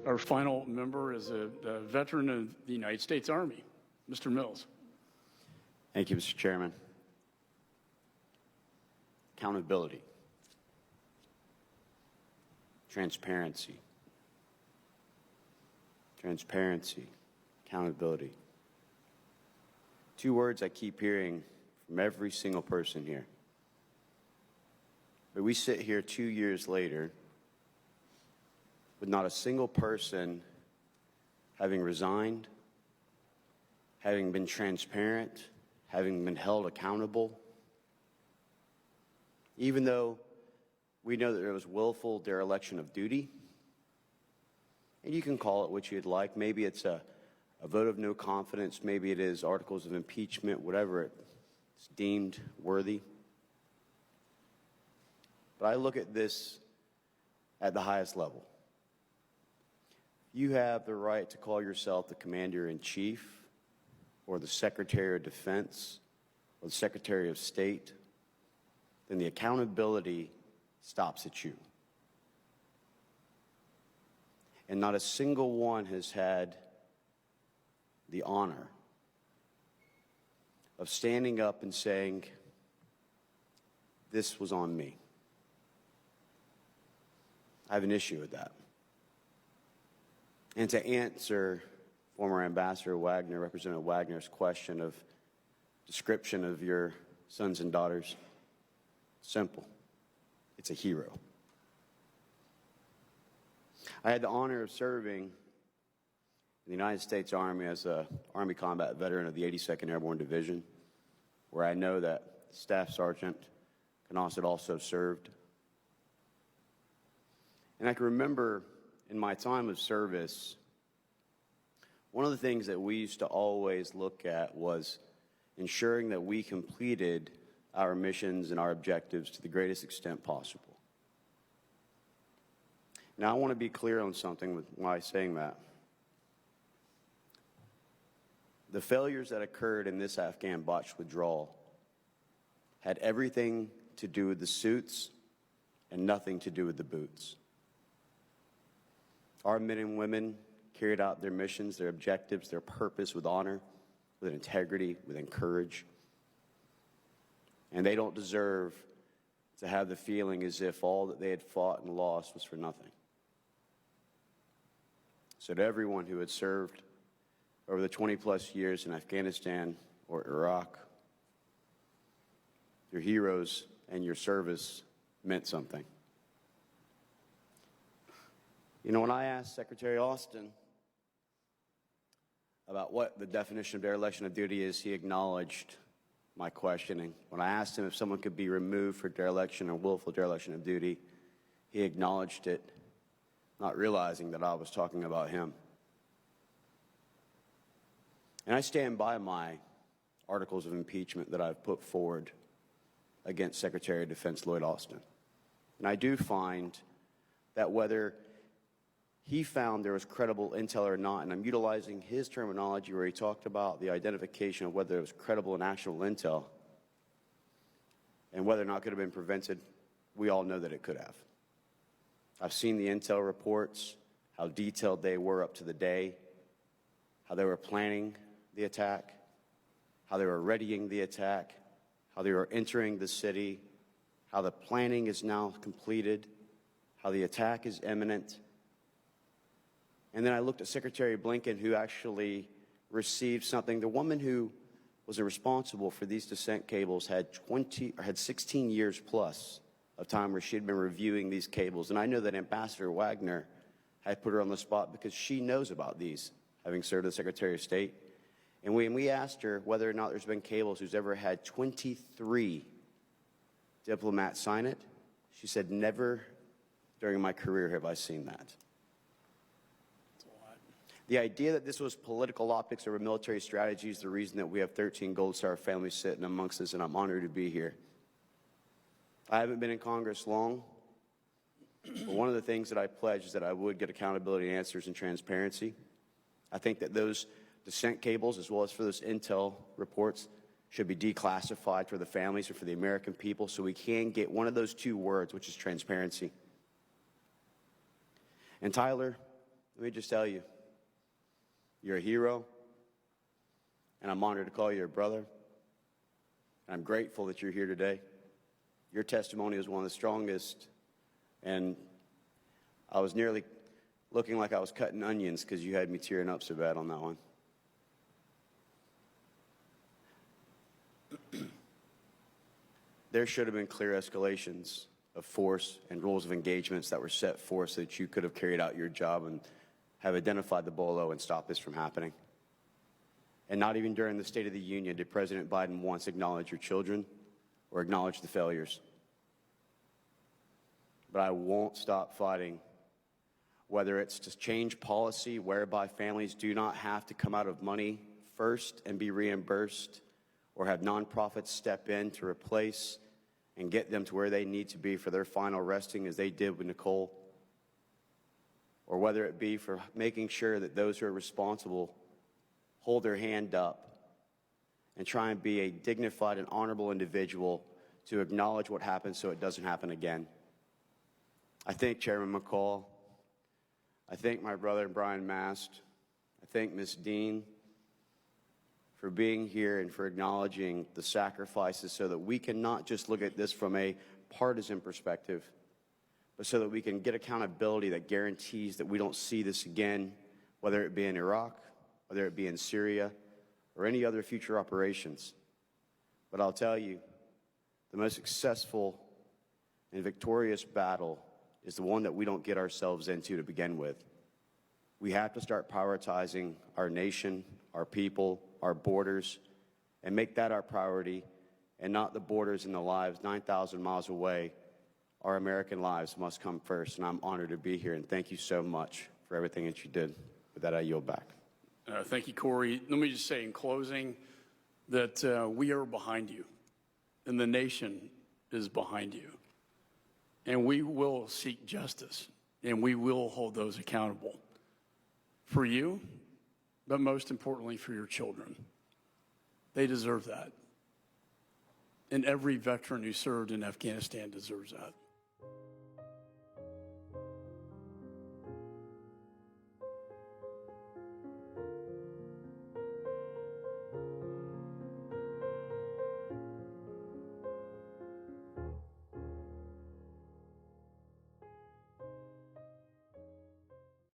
Our final member is a veteran of the United States Army, Mr. Mills. Thank you, Mr. Chairman. Accountability, transparency, accountability. Two words I keep hearing from every single person here. But we sit here 2 years later with not a single person having resigned, having been transparent, having been held accountable, even though we know that there was willful dereliction of duty. And you can call it what you'd like. Maybe it's a vote of no confidence. Maybe it is articles of impeachment, whatever it's deemed worthy. But I look at this at the highest level. You have the right to call yourself the Commander-in-Chief or the Secretary of Defense or the Secretary of State, then the accountability stops at you. And not a single one has had the honor of standing up and saying, this was on me. I have an issue with that. And to answer former Ambassador Wagner, Representative Wagner's question of description of your sons and daughters, simple. It's a hero. I had the honor of serving in the United States Army as an Army combat veteran of the 82nd Airborne Division, where I know that Staff Sergeant Kenney had also served. And I can remember in my time of service, one of the things that we used to always look at was ensuring that we completed our missions and our objectives to the greatest extent possible. Now, I want to be clear on something by saying that. The failures that occurred in this Afghan botched withdrawal had everything to do with the suits and nothing to do with the boots. Our men and women carried out their missions, their objectives, their purpose with honor, with integrity, with courage. And they don't deserve to have the feeling as if all that they had fought and lost was for nothing. So to everyone who had served over the 20-plus years in Afghanistan or Iraq, your heroes and your service meant something. You know, when I asked Secretary Austin about what the definition of dereliction of duty is, he acknowledged my questioning. When I asked him if someone could be removed for dereliction or willful dereliction of duty, he acknowledged it, not realizing that I was talking about him. And I stand by my articles of impeachment that I've put forward against Secretary of Defense Lloyd Austin. And I do find that whether he found there was credible intel or not, and I'm utilizing his terminology where he talked about the identification of whether it was credible and actual intel and whether or not it could have been prevented, we all know that it could have. I've seen the intel reports, how detailed they were up to the day, how they were planning the attack, how they were readying the attack, how they were entering the city, how the planning is now completed, how the attack is imminent. And then I looked at Secretary Blinken, who actually received something. The woman who was responsible for these descent cables had 16 years plus of time where she had been reviewing these cables. And I know that Ambassador Wagner had put her on the spot because she knows about these, having served as Secretary of State. And when we asked her whether or not there's been cables who's ever had 23 diplomats sign it, she said, never during my career have I seen that. The idea that this was political optics over military strategy is the reason that we have 13 Gold Star families sitting amongst us, and I'm honored to be here. I haven't been in Congress long, but one of the things that I pledged is that I would get accountability, answers, and transparency. I think that those descent cables, as well as for those intel reports, should be declassified for the families or for the American people so we can get one of those two words, which is transparency. And Tyler, let me just tell you, you're a hero, and I'm honored to call you a brother. And I'm grateful that you're here today. Your testimony is one of the strongest, and I was nearly looking like I was cutting onions because you had me tearing up so bad on that one. There should have been clear escalations of force and rules of engagements that were set forth so that you could have carried out your job and have identified the bolo and stopped this from happening. And not even during the State of the Union did President Biden once acknowledge your children or acknowledge the failures. But I won't stop fighting, whether it's to change policy whereby families do not have to come out of money first and be reimbursed, or have nonprofits step in to replace and get them to where they need to be for their final resting, as they did with Nicole, or whether it be for making sure that those who are responsible hold their hand up and try and be a dignified and honorable individual to acknowledge what happened so it doesn't happen again. I thank Chairman McCall. I thank my brother Brian Mast. I thank Ms. Dean for being here and for acknowledging the sacrifices so that we can not just look at this from a partisan perspective, but so that we can get accountability that guarantees that we don't see this again, whether it be in Iraq, whether it be in Syria, or any other future operations. But I'll tell you, the most successful and victorious battle is the one that we don't get ourselves into to begin with. We have to start prioritizing our nation, our people, our borders, and make that our priority, and not the borders and the lives 9,000 miles away. Our American lives must come first, and I'm honored to be here, and thank you so much for everything that you did. With that, I yield back. Thank you, Corey. Let me just say in closing that we are behind you, and the nation is behind you. And we will seek justice, and we will hold those accountable for you, but most importantly for your children. They deserve that. And every veteran who served in Afghanistan deserves that.